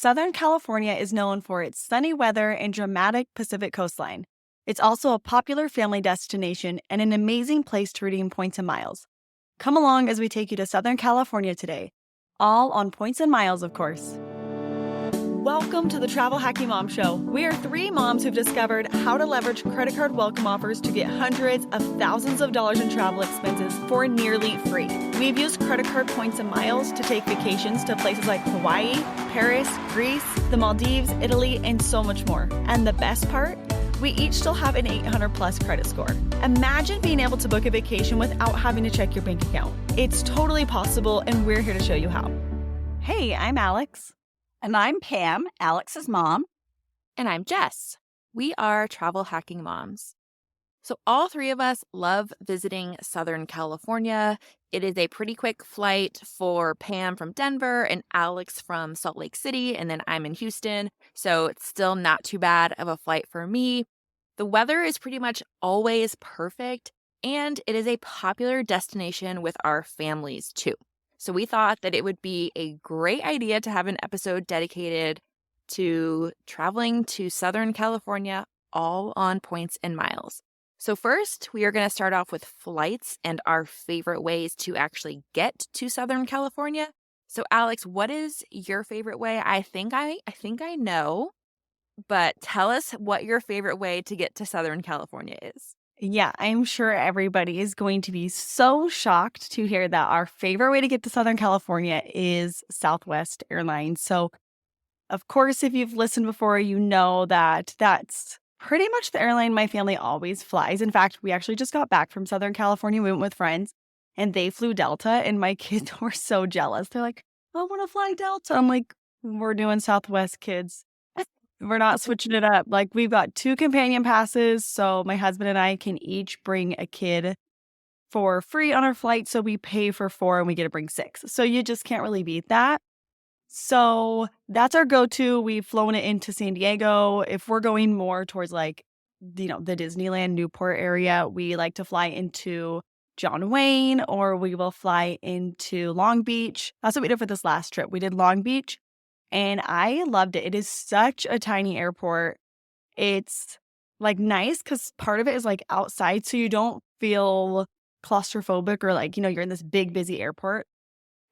Southern California is known for its sunny weather and dramatic Pacific coastline. It's also a popular family destination and an amazing place to redeem points and miles. Come along as we take you to Southern California today, all on points and miles, of course. Welcome to the Travel Hacking Mom Show. We are three moms who've discovered how to leverage credit card welcome offers to get hundreds of thousands of dollars in travel expenses for nearly free. We've used credit card points and miles to take vacations to places like Hawaii, Paris, Greece, the Maldives, Italy, and so much more. And the best part? We each still have an 800 plus credit score. Imagine being able to book a vacation without having to check your bank account. It's totally possible, and we're here to show you how. Hey, I'm Alex. And I'm Pam, Alex's mom. And I'm Jess. We are travel hacking moms. So all three of us love visiting Southern California. It is a pretty quick flight for Pam from Denver and Alex from Salt Lake City, and then I'm in Houston. So it's still not too bad of a flight for me. The weather is pretty much always perfect, and it is a popular destination with our families too. So we thought that it would be a great idea to have an episode dedicated to traveling to Southern California, all on points and miles. So first, we are going to start off with flights and our favorite ways to actually get to Southern California. So Alex, what is your favorite way? I think I know, but tell us what your favorite way to get to Southern California is. Yeah, I'm sure everybody is going to be so shocked to hear that our favorite way to get to Southern California is Southwest Airlines. So, of course, if you've listened before, you know that that's pretty much the airline my family always flies. In fact, we actually just got back from Southern California. We went with friends, and they flew Delta, and my kids were so jealous. They're like, I want to fly Delta. I'm like, we're doing Southwest, kids. We're not switching it up. Like, we've got 2 companion passes, so my husband and I can each bring a kid for free on our flight. So we pay for 4 and we get to bring 6. So you just can't really beat that. So that's our go-to. We've flown it into San Diego. If we're going more towards like, the Disneyland Newport area, we like to fly into John Wayne, or we will fly into Long Beach. That's what we did for this last trip. We did Long Beach. And I loved it. It is such a tiny airport. It's like nice because part of it is like outside, so you don't feel claustrophobic or like, you're in this big, busy airport.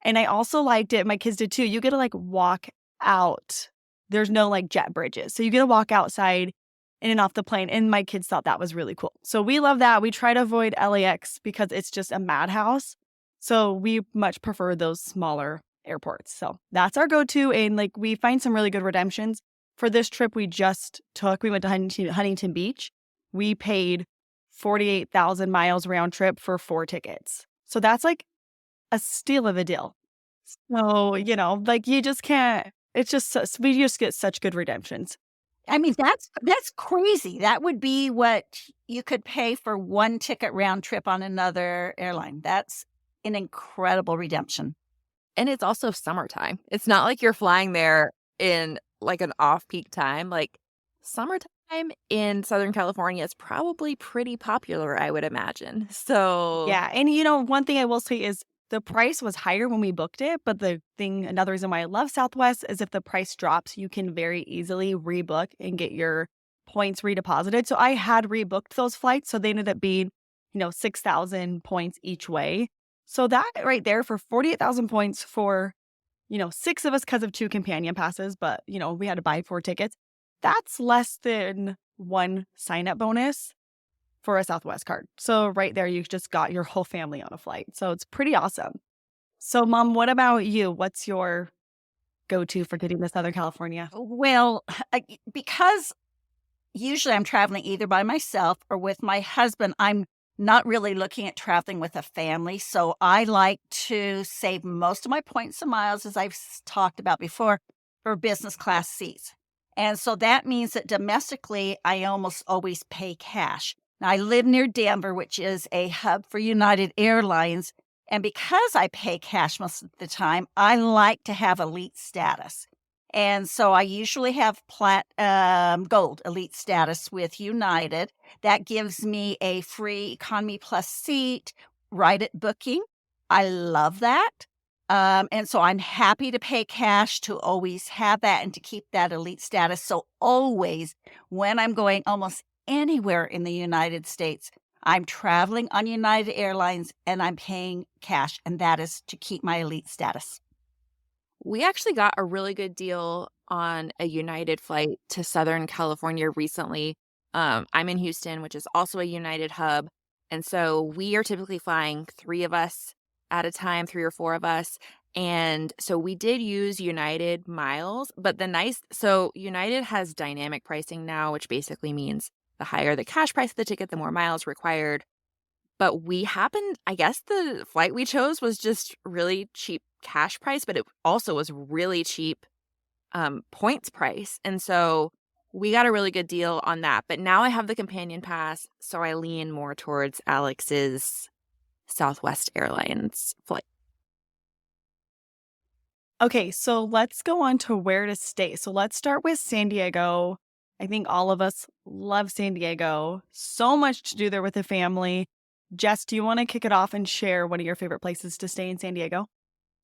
And I also liked it. My kids did too. You get to like walk out. There's no like jet bridges. So you get to walk outside in and off the plane. And my kids thought that was really cool. So we love that. We try to avoid LAX because it's just a madhouse. So we much prefer those smaller airports. So that's our go-to. And like, we find some really good redemptions. For this trip we just took, we went to Huntington Beach. We paid 48,000 miles round trip for 4 tickets. So that's like a steal of a deal. So, like, you just can't, it's just, we just get such good redemptions. I mean, that's crazy. That would be what you could pay for 1 ticket round trip on another airline. That's an incredible redemption. And it's also summertime. It's not like you're flying there in like an off-peak time. Like, summertime in Southern California is probably pretty popular, I would imagine. So yeah. And one thing I will say is the price was higher when we booked it. But another reason why I love Southwest is if the price drops, you can very easily rebook and get your points redeposited. So I had rebooked those flights. So they ended up being, 6,000 points each way. So that right there for 48,000 points for, 6 of us because of 2 companion passes, but, we had to buy 4 tickets. That's less than 1 sign-up bonus for a Southwest card. So right there, you just got your whole family on a flight. So it's pretty awesome. So Mom, what about you? What's your go-to for getting to Southern California? Well, because usually I'm traveling either by myself or with my husband, I'm not really looking at traveling with a family. So I like to save most of my points and miles, as I've talked about before, for business class seats. And so that means that domestically, I almost always pay cash. Now, I live near Denver, which is a hub for United Airlines. And because I pay cash most of the time, I like to have elite status. And so I usually have gold elite status with United. That gives me a free economy plus seat right at booking. I love that. And so I'm happy to pay cash to always have that and to keep that elite status. So always when I'm going almost anywhere in the United States, I'm traveling on United Airlines and I'm paying cash, and that is to keep my elite status. We actually got a really good deal on a United flight to Southern California recently. I'm in Houston, which is also a United hub. And so we are typically flying 3 of us at a time, 3 or 4 of us. And so we did use United miles, but so United has dynamic pricing now, which basically means the higher the cash price of the ticket, the more miles required. But I guess the flight we chose was just really cheap cash price, but it also was really cheap points price. And so we got a really good deal on that. But now I have the companion pass, so I lean more towards Alex's Southwest Airlines flight. Okay, so let's go on to where to stay. So let's start with San Diego. I think all of us love San Diego. So much to do there with the family. Jess, do you want to kick it off and share one of your favorite places to stay in San Diego?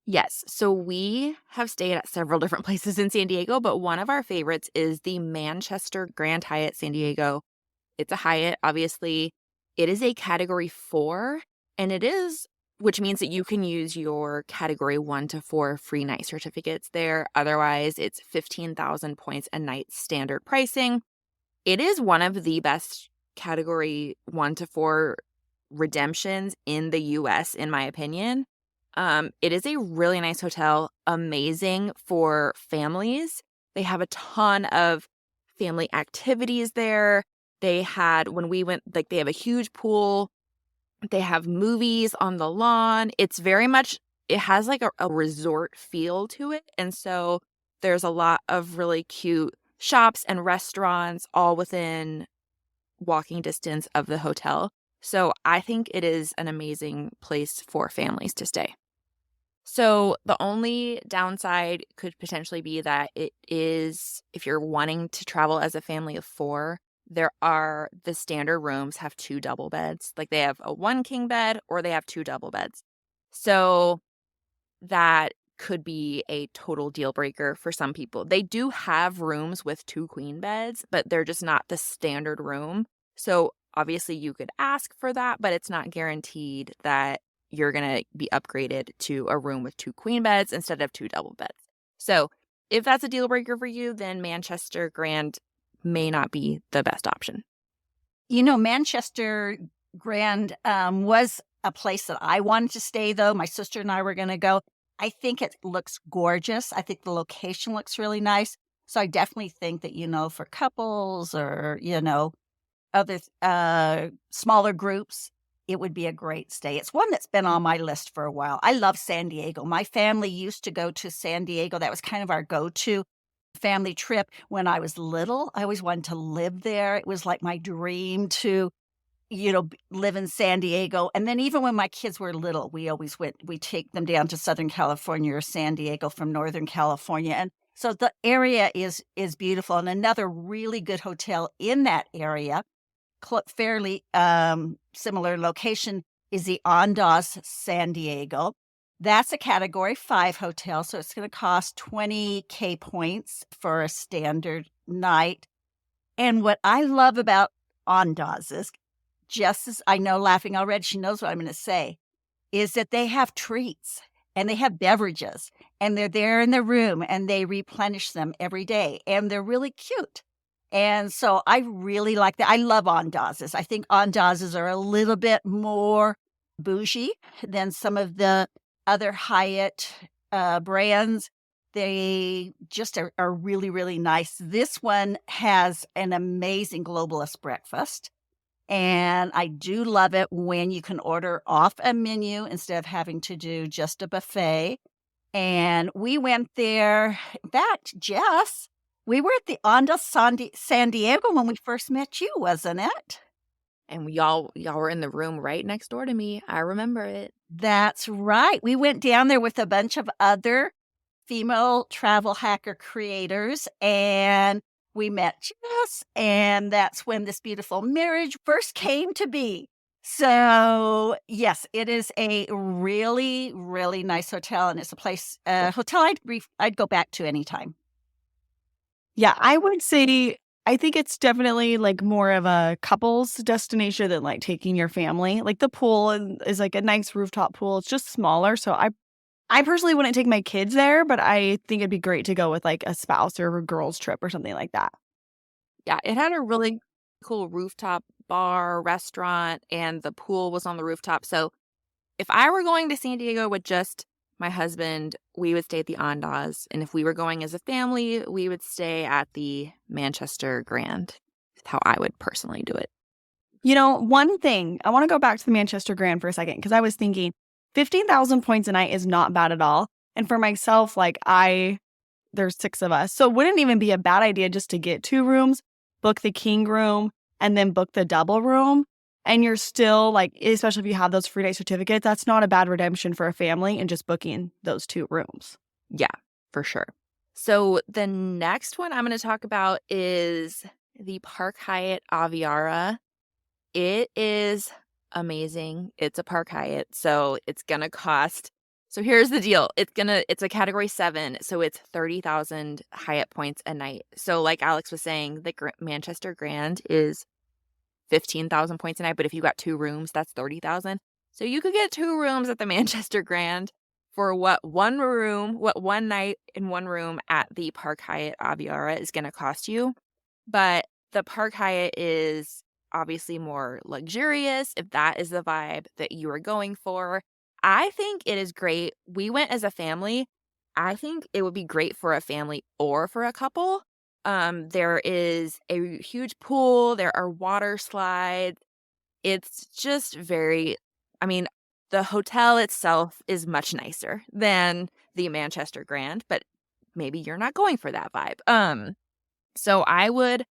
Yes. So we have stayed at several different places in San Diego, but one of our favorites is the Manchester Grand Hyatt San Diego. It's a Hyatt, obviously. It is a category 4, and which means that you can use your category 1 to 4 free night certificates there. Otherwise, it's 15,000 points a night standard pricing. It is one of the best category 1 to 4 redemptions in the US, in my opinion. It is a really nice hotel, amazing for families. They have a ton of family activities there. When we went, like, they have a huge pool. They have movies on the lawn. It has like a resort feel to it. And so there's a lot of really cute shops and restaurants all within walking distance of the hotel. So I think it is an amazing place for families to stay. So the only downside could potentially be that if you're wanting to travel as a family of 4, the standard rooms have 2 double beds. Like, they have a 1 king bed or they have 2 double beds. So that could be a total deal breaker for some people. They do have rooms with 2 queen beds, but they're just not the standard room. So obviously you could ask for that, but it's not guaranteed that you're going to be upgraded to a room with 2 queen beds instead of 2 double beds. So if that's a deal breaker for you, then Manchester Grand may not be the best option. Manchester Grand was a place that I wanted to stay, though. My sister and I were going to go. I think it looks gorgeous. I think the location looks really nice. So I definitely think that, for couples or, other smaller groups, it would be a great stay. It's one that's been on my list for a while. I love San Diego. My family used to go to San Diego. That was kind of our go-to family trip when I was little. I always wanted to live there. It was like my dream to, live in San Diego. And then even when my kids were little, we take them down to Southern California or San Diego from Northern California. And so the area is beautiful. And another really good hotel in that area, fairly similar location, is the Andaz San Diego. That's a category 5 hotel, so it's going to cost 20K points for a standard night. And what I love about Andaz is, I know, laughing already, she knows what I'm going to say, is that they have treats and they have beverages and they're there in their room and they replenish them every day and they're really cute. And so I really like that. I love Andazes. I think Andazes are a little bit more bougie than some of the other Hyatt brands. They just are really, really nice. This one has an amazing globalist breakfast. And I do love it when you can order off a menu instead of having to do just a buffet. And we went there. In fact, Jess, we were at the Andaz San Diego when we first met you, wasn't it? And y'all were in the room right next door to me. I remember it. That's right. We went down there with a bunch of other female travel hacker creators, and we met Jess, and that's when this beautiful marriage first came to be. So, yes, it is a really, really nice hotel, and it's a place, hotel I'd go back to anytime. Yeah, I would say I think it's definitely, like, more of a couples destination than, like, taking your family. Like, the pool is, like, a nice rooftop pool. It's just smaller, so I personally wouldn't take my kids there, but I think it'd be great to go with, like, a spouse or a girls trip or something like that. Yeah, it had a really cool rooftop bar, restaurant, and the pool was on the rooftop. So if I were going to San Diego with just my husband, we would stay at the Andaz. And if we were going as a family, we would stay at the Manchester Grand. That's how I would personally do it. One thing, I wanna go back to the Manchester Grand for a second because I was thinking 15,000 points a night is not bad at all, and for myself, like, there's 6 of us, so it wouldn't even be a bad idea just to get 2 rooms, book the king room, and then book the double room, and you're still, like especially if you have those free night certificates, that's not a bad redemption for a family and just booking those 2 rooms. Yeah, for sure. So the next one I'm going to talk about is the Park Hyatt Aviara. It is amazing. It's a Park Hyatt, so it's gonna cost so here's the deal. It's a category 7, so it's 30,000 Hyatt points a night. So like Alex was saying, the Manchester Grand is 15,000 points a night, but if you got 2 rooms, that's 30,000. So you could get 2 rooms at the Manchester Grand for what one night in one room at the Park Hyatt Aviara is gonna cost you. But the Park Hyatt is obviously more luxurious, if that is the vibe that you are going for. I think it is great. We went as a family. I think it would be great for a family or for a couple. There is a huge pool, there are water slides. It's just very I mean, the hotel itself is much nicer than the Manchester Grand, but maybe you're not going for that vibe. So I would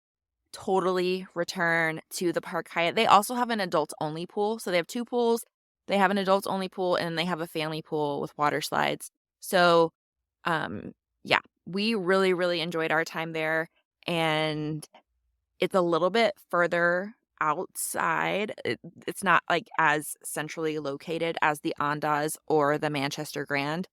totally return to the Park Hyatt. They also have an adults only pool. So they have 2 pools. They have an adults only pool and they have a family pool with water slides. So, yeah, we really, really enjoyed our time there. And it's a little bit further outside. It's not like as centrally located as the Andaz or the Manchester Grand.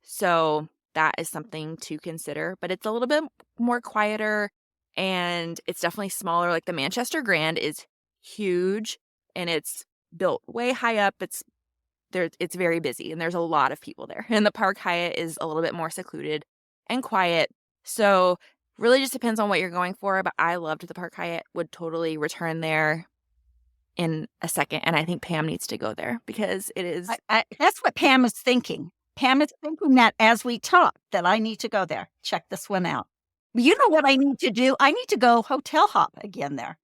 So that is something to consider, but it's a little bit more quieter and it's definitely smaller. Like the Manchester Grand is huge and it's built way high up. It's very busy and there's a lot of people there. And the Park Hyatt is a little bit more secluded and quiet. So really just depends on what you're going for, but I loved the Park Hyatt, would totally return there in a second, and I think Pam needs to go there because it is That's what Pam is thinking. Pam is thinking that as we talk, that I need to go there. Check this one out. You know what I need to do? I need to go hotel hop again there,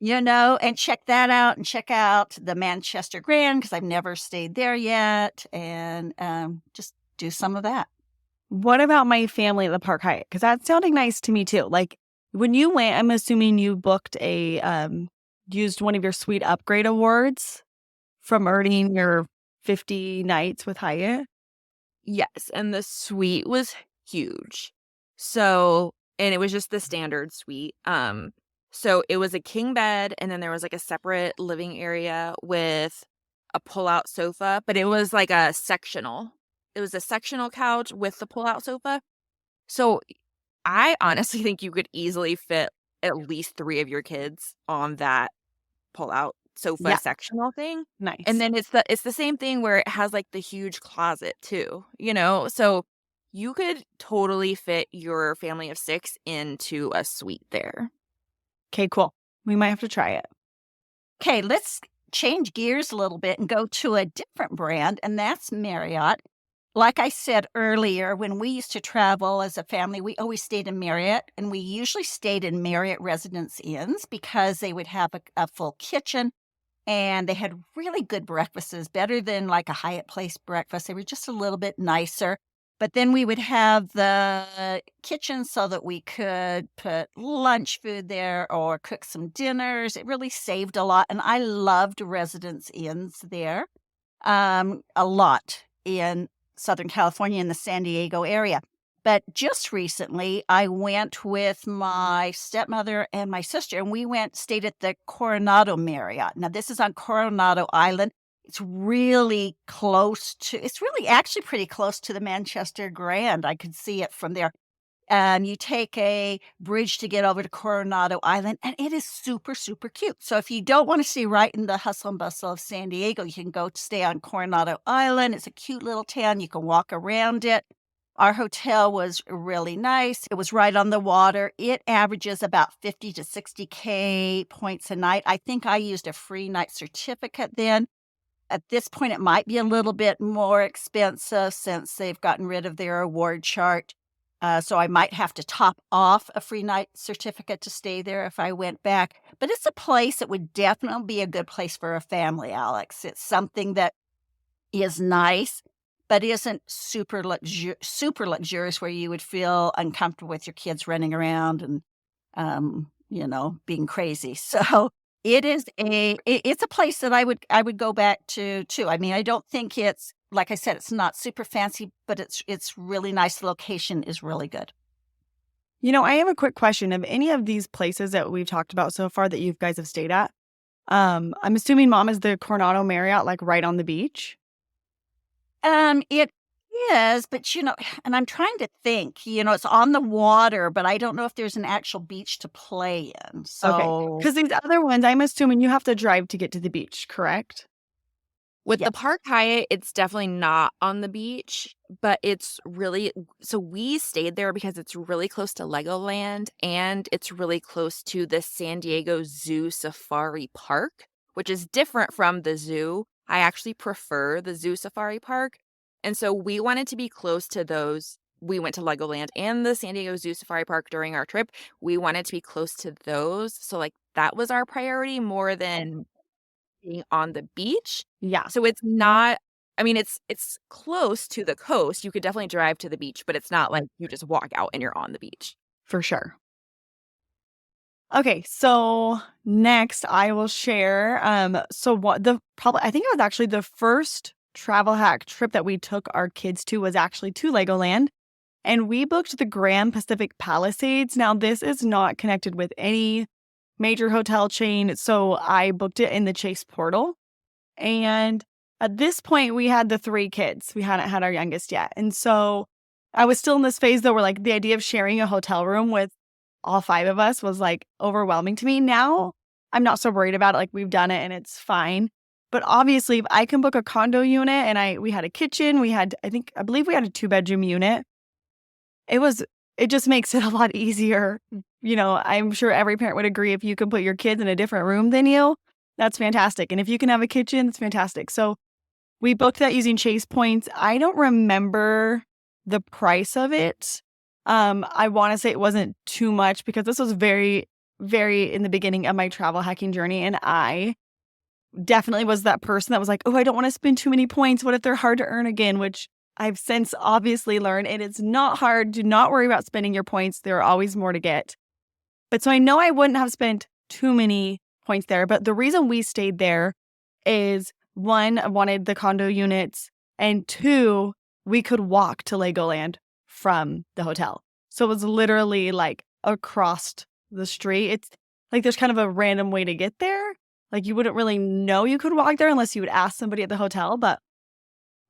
and check that out and check out the Manchester Grand because I've never stayed there yet and just do some of that. What about my family at the Park Hyatt? Because that's sounding nice to me too. Like, when you went, I'm assuming you booked used one of your suite upgrade awards from earning your 50 nights with Hyatt? yes, and the suite was huge. So and it was just the standard suite. So it was a king bed, and then there was, like, a separate living area with a pull-out sofa, but it was like a sectional. It was a sectional couch with the pull-out sofa. So I honestly think you could easily fit at least 3 of your kids on that pull-out sofa Yeah, sectional thing. And nice. then it's the same thing where it has, like, the huge closet too, you know? So you could totally fit your family of 6 into a suite there. Okay, cool. We might have to try it. Okay, let's change gears a little bit and go to a different brand, and that's Marriott. Like I said earlier, when we used to travel as a family, we always stayed in Marriott, and we usually stayed in Marriott Residence Inns because they would have a full kitchen and they had really good breakfasts, better than like a Hyatt Place breakfast. They were just a little bit nicer. But then we would have the kitchen so that we could put lunch food there or cook some dinners. It really saved a lot. And I loved Residence Inns there a lot in Southern California in the San Diego area. But just recently, I went with my stepmother and my sister, and we stayed at the Coronado Marriott. Now, this is on Coronado Island. It's really it's really actually pretty close to the Manchester Grand. I could see it from there. And you take a bridge to get over to Coronado Island, and it is super, super cute. So if you don't want to stay right in the hustle and bustle of San Diego, you can go stay on Coronado Island. It's a cute little town. You can walk around it. Our hotel was really nice. It was right on the water. It averages about 50 to 60K points a night. I think I used a free night certificate then. At this point, it might be a little bit more expensive since they've gotten rid of their award chart. So I might have to top off a free night certificate to stay there if I went back. But it's a place that would definitely be a good place for a family, Alex. It's something that is nice, but isn't super luxurious where you would feel uncomfortable with your kids running around and, being crazy. So it's a place that I would go back to too. I mean, I don't think it's, like I said, it's not super fancy, but it's really nice. The location is really good. I have a quick question. Of any of these places that we've talked about so far that you guys have stayed at, I'm assuming mom is the Coronado Marriott, like right on the beach. It is, but, and I'm trying to think, it's on the water, but I don't know if there's an actual beach to play in. Okay. So Because these other ones, I'm assuming you have to drive to get to the beach, correct? With the yes. Park Hyatt, it's definitely not on the beach, but it's really so we stayed there because it's really close to Legoland and it's really close to the San Diego Zoo Safari Park, which is different from the zoo. I actually prefer the Zoo Safari Park. And so we wanted to be close to those. We went to Legoland and the San Diego Zoo Safari Park during our trip. We wanted to be close to those. So like that was our priority more than being on the beach. Yeah, So it's not it's close to the coast. You could definitely drive to the beach, but it's not like you just walk out and you're on the beach. for sure. Okay, so next I will share. So what I think it was actually the first travel hack trip that we took our kids to was actually to Legoland, and we booked the Grand Pacific Palisades. Now this is not connected with any major hotel chain, so I booked it in the Chase portal. And at this point, we had the 3 kids. We hadn't had our youngest yet, and so I was still in this phase though, where like the idea of sharing a hotel room with all 5 of us was, like, overwhelming to me. Now, I'm not so worried about it, like, we've done it and it's fine. But obviously, if I can book a condo unit and we had a kitchen, I believe we had a 2-bedroom unit. It just makes it a lot easier. I'm sure every parent would agree if you can put your kids in a different room than you, that's fantastic. And if you can have a kitchen, that's fantastic. So we booked that using Chase points. I don't remember the price of it. I want to say it wasn't too much because this was very, very in the beginning of my travel hacking journey. And I definitely was that person that was like, oh, I don't want to spend too many points. What if they're hard to earn again? Which I've since obviously learned it is not hard. Do not worry about spending your points. There are always more to get. But so I know I wouldn't have spent too many points there. But the reason we stayed there is 1, I wanted the condo units, and 2, we could walk to Legoland from the hotel. So it was literally like across the street. It's like there's kind of a random way to get there. Like you wouldn't really know you could walk there unless you would ask somebody at the hotel, but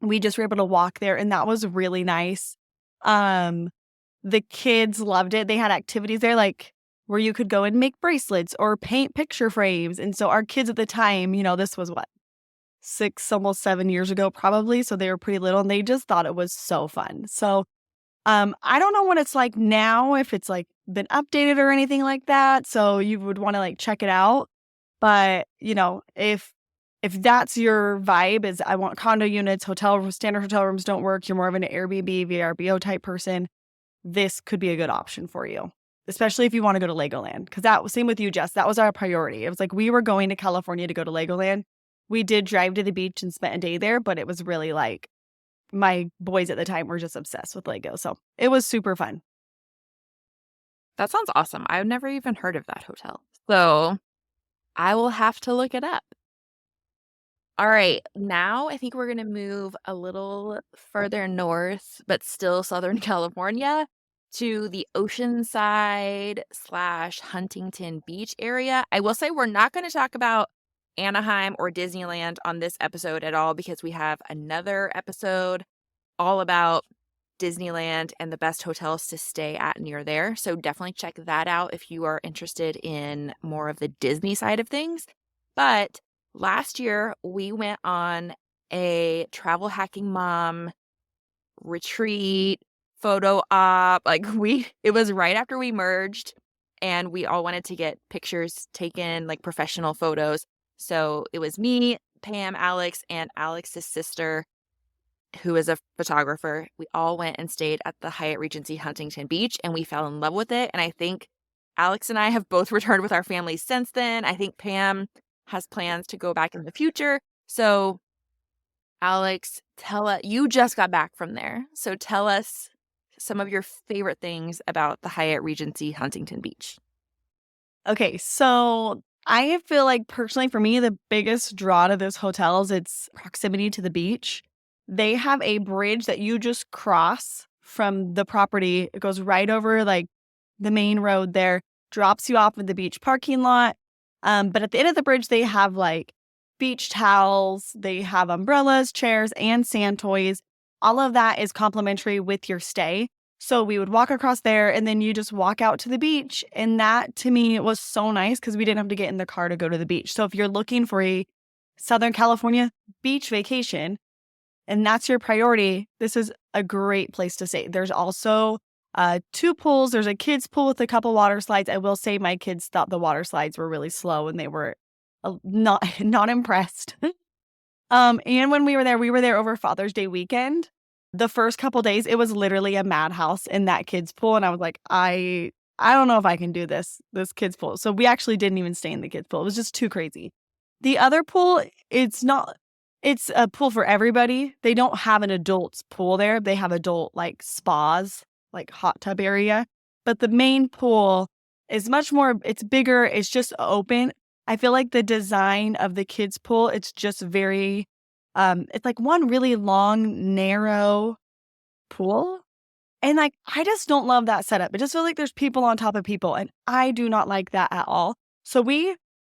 we just were able to walk there and that was really nice. The kids loved it. They had activities there like where you could go and make bracelets or paint picture frames. And so our kids at the time, this was what, 6, almost 7 years ago probably. So they were pretty little and they just thought it was so fun. So I don't know what it's like now, if it's like been updated or anything like that. So you would want to like check it out. But, if that's your vibe is I want condo units, standard hotel rooms don't work. You're more of an Airbnb, VRBO type person. This could be a good option for you, especially if you want to go to Legoland. Because that was same with you, Jess. That was our priority. It was like we were going to California to go to Legoland. We did drive to the beach and spent a day there, but it was really like my boys at the time were just obsessed with Lego. So it was super fun. That sounds awesome. I've never even heard of that hotel. So I will have to look it up. All right, now I think we're gonna move a little further north, but still Southern California, to the Oceanside/Huntington Beach area. I will say we're not gonna talk about Anaheim or Disneyland on this episode at all because we have another episode all about Disneyland and the best hotels to stay at near there. So definitely check that out if you are interested in more of the Disney side of things. But last year we went on a travel hacking mom retreat, photo op. It was right after we merged and we all wanted to get pictures taken, like professional photos. So it was me, Pam, Alex, and Alex's sister, who is a photographer. We all went and stayed at the Hyatt Regency Huntington Beach and we fell in love with it. And I think Alex and I have both returned with our families since then. I think Pam has plans to go back in the future. So Alex, you just got back from there. So tell us some of your favorite things about the Hyatt Regency Huntington Beach. Okay, so I feel like personally for me, the biggest draw to this hotel is its proximity to the beach. They have a bridge that you just cross from the property. It goes right over like the main road there, drops you off at the beach parking lot. But at the end of the bridge, they have like beach towels, they have umbrellas, chairs, and sand toys. All of that is complimentary with your stay. So we would walk across there and then you just walk out to the beach. And that to me was so nice because we didn't have to get in the car to go to the beach. So if you're looking for a Southern California beach vacation and that's your priority, this is a great place to stay. There's also 2 pools. There's a kids pool with a couple water slides. I will say my kids thought the water slides were really slow and they were not impressed. And when we were there over Father's Day weekend. The first couple days, it was literally a madhouse in that kids pool. And I was like, I don't know if I can do this kids pool. So we actually didn't even stay in the kids pool. It was just too crazy. The other pool, it's a pool for everybody. They don't have an adults pool there. They have adult like spas, like hot tub area. But the main pool is much more, it's bigger. It's just open. I feel like the design of the kids pool, it's just very, it's like one really long, narrow pool. And like, I just don't love that setup. It just feels like there's people on top of people. And I do not like that at all. So we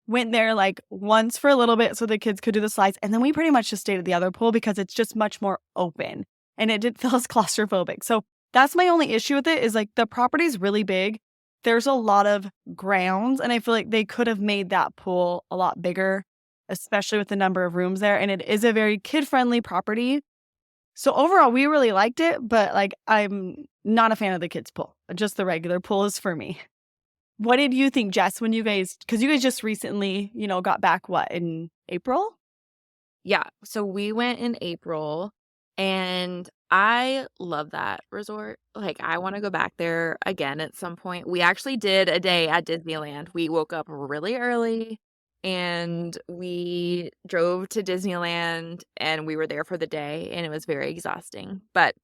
went there like once for a little bit so the kids could do the slides. And then we pretty much just stayed at the other pool because it's just much more open and it didn't feel as claustrophobic. So that's my only issue with it is like the property's really big. There's a lot of grounds and I feel like they could have made that pool a lot bigger, especially with the number of rooms there. And it is a very kid-friendly property. So overall, we really liked it, but like I'm not a fan of the kids pool. Just the regular pool is for me. What did you think, Jess, when because you guys just recently, got back, in April? Yeah, so we went in April and I love that resort. Like, I want to go back there again at some point. We actually did a day at Disneyland. We woke up really early and we drove to Disneyland and we were there for the day and it was very exhausting. But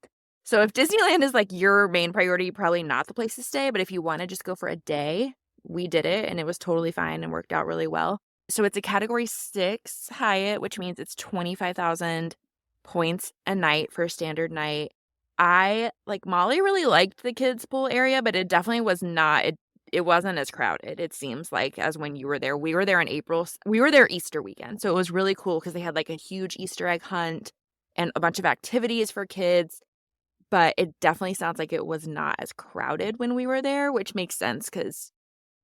so if Disneyland is like your main priority, probably not the place to stay. But if you want to just go for a day, we did it and it was totally fine and worked out really well. So it's a category 6 Hyatt, which means it's 25,000 points a night for a standard night. Molly really liked the kids pool area, but it definitely was not, it wasn't as crowded, it seems like, as when you were there. We were there in April. We were there Easter weekend. So it was really cool because they had like a huge Easter egg hunt and a bunch of activities for kids. But it definitely sounds like it was not as crowded when we were there, which makes sense because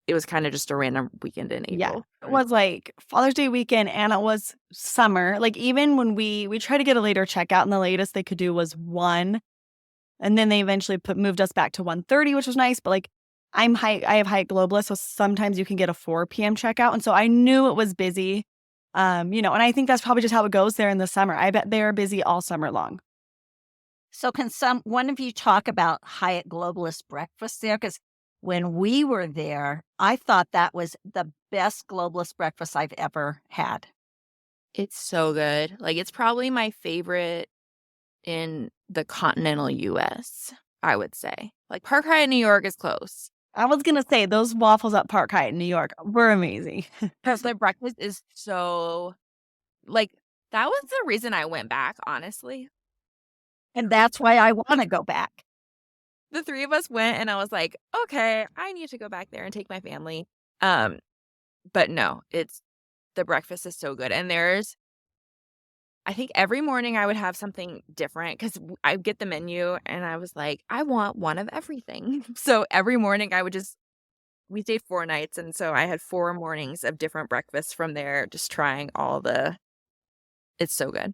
it was kind of just a random weekend in April. Yeah, it was like Father's Day weekend and it was summer. Like even when we tried to get a later checkout and the latest they could do was 1. And then they eventually moved us back to 1:30, which was nice. But like I have Hyatt Globalist, so sometimes you can get a 4 p.m. checkout. And so I knew it was busy. And I think that's probably just how it goes there in the summer. I bet they're busy all summer long. So can one of you talk about Hyatt Globalist breakfast there? Because when we were there, I thought that was the best globalist breakfast I've ever had. It's so good. Like, it's probably my favorite in the continental U.S., I would say. Like, Park Hyatt, New York is close. I was going to say, those waffles at Park Hyatt in New York were amazing. Because their breakfast is so, like, That was the reason I went back, honestly. And that's why I want to go back. The 3 of us went, and I was like, "Okay, I need to go back there and take my family." Um, but no, the breakfast is so good, and I think every morning I would have something different 'cause I'd get the menu, and I was like, "I want one of everything." So every morning we stayed 4 nights, and so I had 4 mornings of different breakfasts from there, just trying it's so good.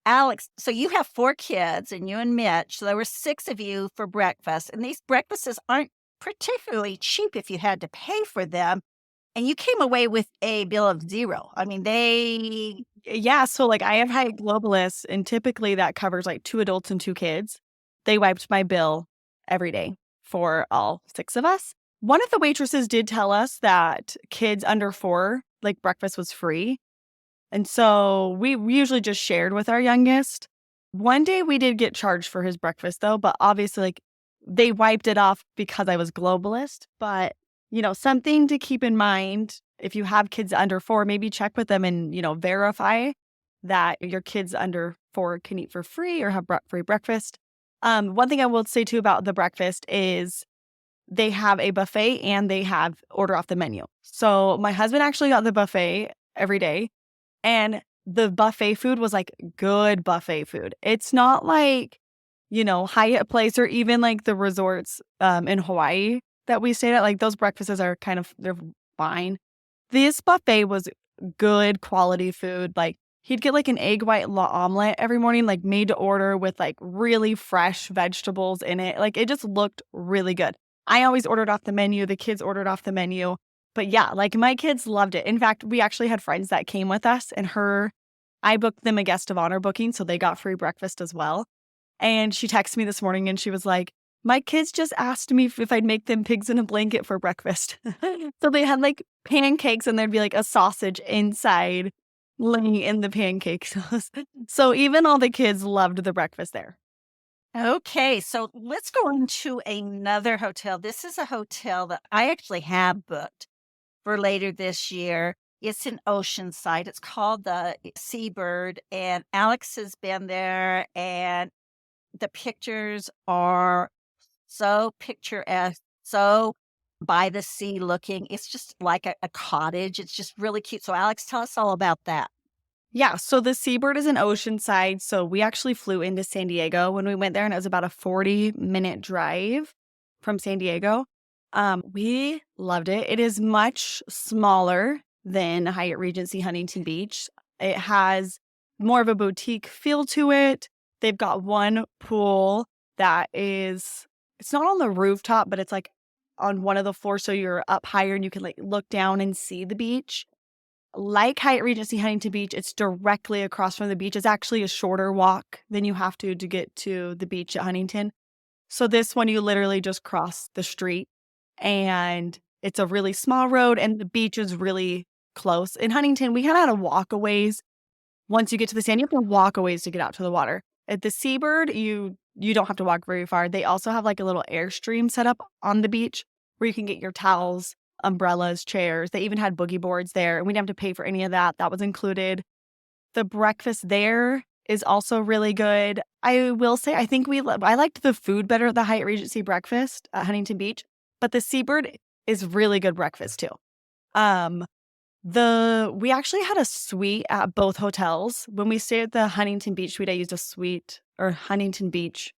Alex, so you have 4 kids and you and Mitch, so there were 6 of you for breakfast, and these breakfasts aren't particularly cheap if you had to pay for them, and you came away with a bill of 0. I mean, Yeah, so, like, I have Hyatt Globalist, and typically that covers, like, 2 adults and 2 kids. They wiped my bill every day for all 6 of us. One of the waitresses did tell us that kids under 4, like, breakfast was free, and so we usually just shared with our youngest. One day we did get charged for his breakfast, though, but obviously, like, they wiped it off because I was globalist, but, something to keep in mind if you have kids under 4, maybe check with them and, verify that your kids under 4 can eat for free or have free breakfast. One thing I will say too about the breakfast is they have a buffet and they have order off the menu. So my husband actually got the buffet every day, and the buffet food was like good buffet food. It's not like, Hyatt Place or even like the resorts in Hawaii that we stayed at. Like those breakfasts are they're fine. This buffet was good quality food. Like he'd get like an egg white omelet every morning, like made to order with like really fresh vegetables in it. Like it just looked really good. I always ordered off the menu. The kids ordered off the menu. But yeah, like my kids loved it. In fact, we actually had friends that came with us, and I booked them a guest of honor booking, so they got free breakfast as well. And she texted me this morning and she was like, my kids just asked me if I'd make them pigs in a blanket for breakfast. So they had like pancakes, and there'd be like a sausage inside laying in the pancakes. So even all the kids loved the breakfast there. Okay, so let's go on to another hotel. This is a hotel that I actually have booked for later this year. It's in Oceanside. It's called the Seabird, and Alex has been there, and the pictures are so picturesque, so by the sea looking. It's just like a cottage. It's just really cute. So, Alex, tell us all about that. Yeah, so the Seabird is in Oceanside. So we actually flew into San Diego when we went there, and it was about a 40-minute drive from San Diego. We loved it. It is much smaller than Hyatt Regency Huntington Beach. It has more of a boutique feel to it. They've got one pool it's not on the rooftop, but it's like on one of the floors. So you're up higher and you can like look down and see the beach. Like Hyatt Regency Huntington Beach, it's directly across from the beach. It's actually a shorter walk than you have to get to the beach at Huntington. So this one, you literally just cross the street, and it's a really small road, and the beach is really close. In Huntington, we kind of had to walk a ways. Once you get to the sand, you have to walk a ways to get out to the water. At the Seabird, you don't have to walk very far. They also have like a little Airstream set up on the beach where you can get your towels, umbrellas, chairs. They even had boogie boards there, and we didn't have to pay for any of that. That was included. The breakfast there is also really good. I will say, I think I liked the food better at the Hyatt Regency breakfast at Huntington Beach, but the Seabird is really good breakfast too. We actually had a suite at both hotels. When we stayed at the Huntington Beach suite, I used a suite or Huntington Beach.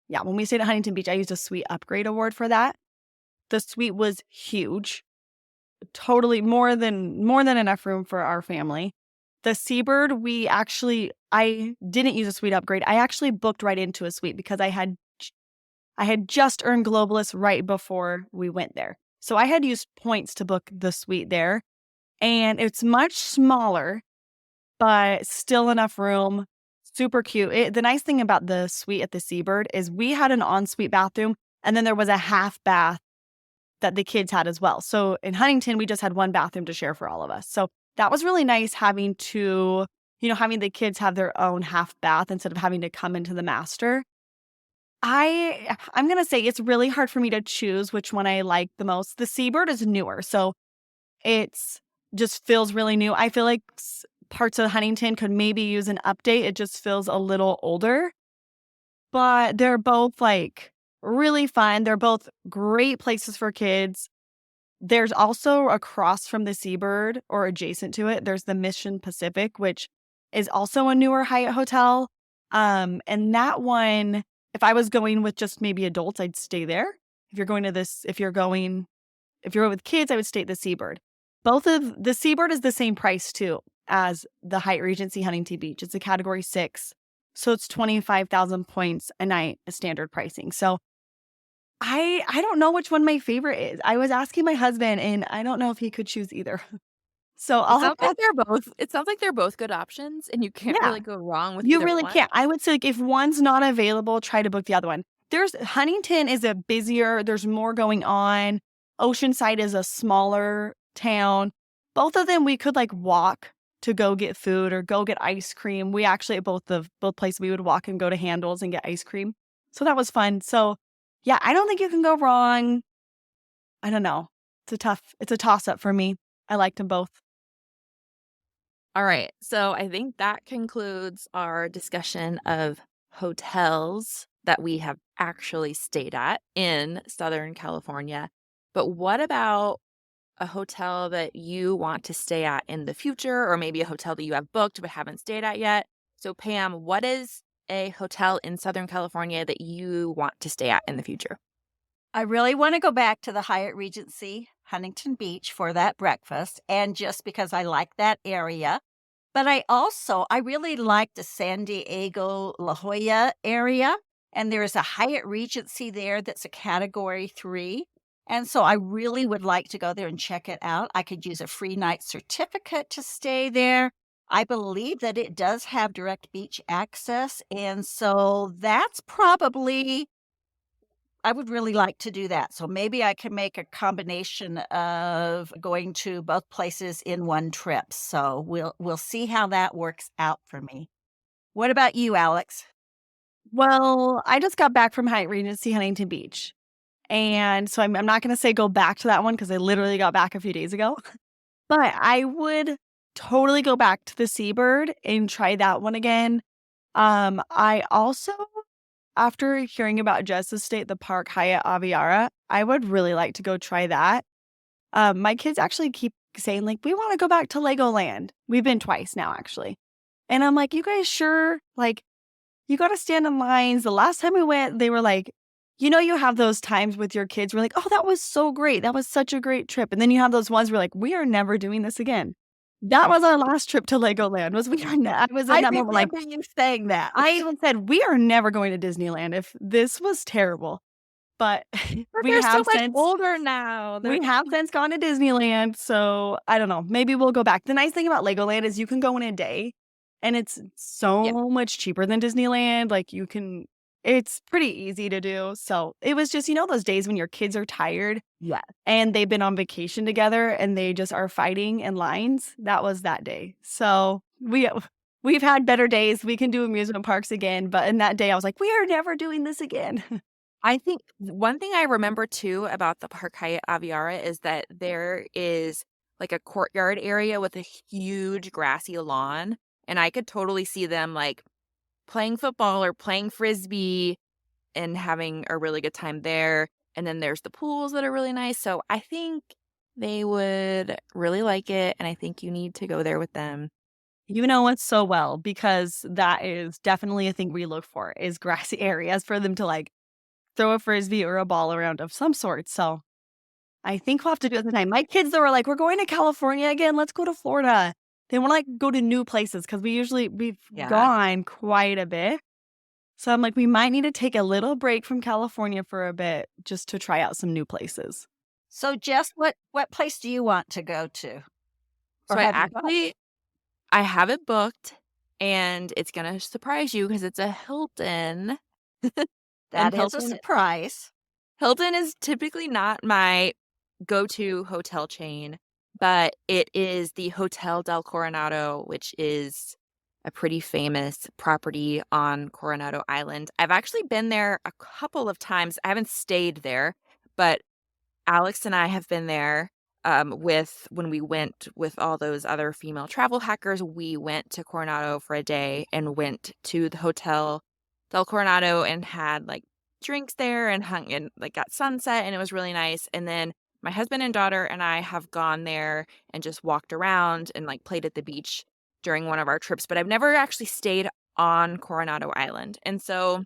Yeah, when we stayed at Huntington Beach, I used a suite upgrade award for that. The suite was huge. Totally more than enough room for our family. The Seabird, I didn't use a suite upgrade. I actually booked right into a suite because I had just earned Globalist right before we went there. So I had used points to book the suite there, and it's much smaller, but still enough room. Super cute. The nice thing about the suite at the Seabird is we had an ensuite bathroom, and then there was a half bath that the kids had as well. So in Huntington, we just had one bathroom to share for all of us. So that was really nice having the kids have their own half bath instead of having to come into the master. I'm going to say it's really hard for me to choose which one I like the most. The Seabird is newer, so it's just feels really new. I feel like parts of Huntington could maybe use an update. It just feels a little older. But they're both like really fun. They're both great places for kids. There's also across from the Seabird or adjacent to it, there's the Mission Pacific, which is also a newer Hyatt hotel. And that one, if I was going with just maybe adults, I'd stay there. If you're going with kids, I would stay at the Seabird. Both of the Seabird is the same price too as the Hyatt Regency Huntington Beach. It's a category 6. So it's 25,000 points a night, a standard pricing. So I don't know which one my favorite is. I was asking my husband and I don't know if he could choose either. So It I'll have sounds to, like they're both good options, and you can't yeah, really go wrong with you either really one. can't. I would say like if one's not available, try to book the other one. Huntington is a busier, there's more going on. Oceanside is a smaller town. Both of them we could like walk to go get food or go get ice cream. We actually at both places we would walk and go to Handles and get ice cream. So that was fun. So yeah, I don't think you can go wrong. I don't know. It's a toss up for me. I liked them both. All right. So I think that concludes our discussion of hotels that we have actually stayed at in Southern California. But what about a hotel that you want to stay at in the future, or maybe a hotel that you have booked but haven't stayed at yet? So, Pam, what is a hotel in Southern California that you want to stay at in the future? I really want to go back to the Hyatt Regency Huntington Beach for that breakfast, and just because I like that area. But I really like the San Diego La Jolla area, and there's a Hyatt Regency there that's a category 3. And so I really would like to go there and check it out. I could use a free night certificate to stay there. I believe that it does have direct beach access. And so that's probably, I would really like to do that. So maybe I can make a combination of going to both places in one trip. So we'll see how that works out for me. What about you, Alex? Well, I just got back from Hyatt Regency Huntington Beach. And so I'm not going to say go back to that one because I literally got back a few days ago. But I would totally go back to the Seabird and try that one again. I also, after hearing about Jess's stay at the Park Hyatt Aviara, I would really like to go try that. My kids actually keep saying, like, we want to go back to Legoland. We've been twice now, actually. And I'm like, you guys sure? Like, you got to stand in lines. The last time we went, they were like, you have those times with your kids where like, oh, that was so great. That was such a great trip. And then you have those ones where like, we are never doing this again. That was our last trip to Legoland. I was in I that moment like, remember you saying that. I even said, we are never going to Disneyland if this was terrible. But But we they're so have much since older now. we have since gone to Disneyland. So I don't know. Maybe we'll go back. The nice thing about Legoland is you can go in a day and it's so much cheaper than Disneyland. Like it's pretty easy to do. So it was just, those days when your kids are tired Yeah. and they've been on vacation together and they just are fighting in lines. That was that day. So we've had better days. We can do amusement parks again. But in that day, I was like, we are never doing this again. I think one thing I remember too about the Park Hyatt Aviara is that there is like a courtyard area with a huge grassy lawn. And I could totally see them like playing football or playing frisbee and having a really good time there. And then there's the pools that are really nice. So I think they would really like it. And I think you need to go there with them. You know it so well because that is definitely a thing we look for is grassy areas for them to like throw a frisbee or a ball around of some sort. So I think we'll have to do it at the time. My kids, they were like, we're going to California again. Let's go to Florida. They want to like go to new places because we've gone quite a bit. So I'm like, we might need to take a little break from California for a bit just to try out some new places. So, Jess, what place do you want to go to? So Or have you gone? I have it booked and it's going to surprise you because it's a Hilton. That is a surprise. Hilton is typically not my go-to hotel chain, but it is the Hotel del Coronado, which is a pretty famous property on Coronado Island. I've actually been there a couple of times. I haven't stayed there, but Alex and I have been there when we went with all those other female travel hackers, we went to Coronado for a day and went to the Hotel Del Coronado and had like drinks there and hung and like got sunset, and it was really nice. And then my husband and daughter and I have gone there and just walked around and like played at the beach during one of our trips, but I've never actually stayed on Coronado Island. And so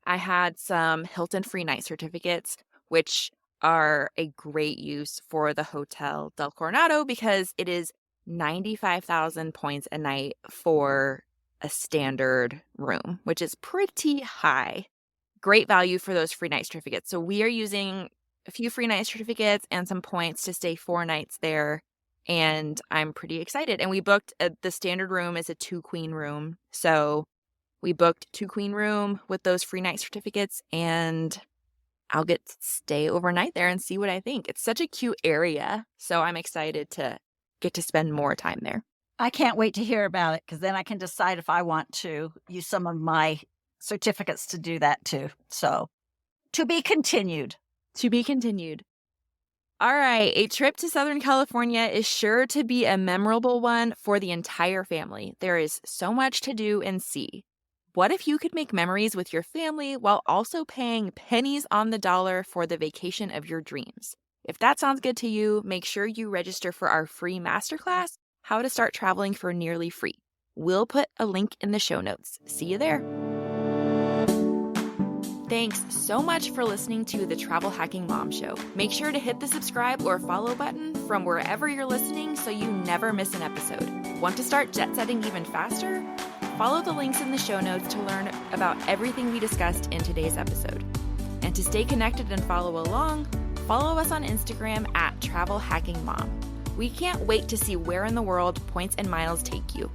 I had some Hilton free night certificates, which are a great use for the Hotel Del Coronado because it is 95,000 points a night for a standard room, which is pretty high. Great value for those free night certificates. So we are using a few free night certificates and some points to stay 4 nights there. And I'm pretty excited. And we booked the standard room is a 2-queen room. So we booked 2-queen room with those free night certificates, and I'll get to stay overnight there and see what I think. It's such a cute area. So I'm excited to get to spend more time there. I can't wait to hear about it because then I can decide if I want to use some of my certificates to do that too. So to be continued. To be continued. All right, a trip to Southern California is sure to be a memorable one for the entire family. There is so much to do and see. What if you could make memories with your family while also paying pennies on the dollar for the vacation of your dreams? If that sounds good to you, make sure you register for our free masterclass, How to Start Traveling for Nearly Free. We'll put a link in the show notes. See you there. Thanks so much for listening to the Travel Hacking Mom Show. Make sure to hit the subscribe or follow button from wherever you're listening so you never miss an episode. Want to start jet setting even faster? Follow the links in the show notes to learn about everything we discussed in today's episode. And to stay connected and follow along, follow us on Instagram at Travel Hacking Mom. We can't wait to see where in the world points and miles take you.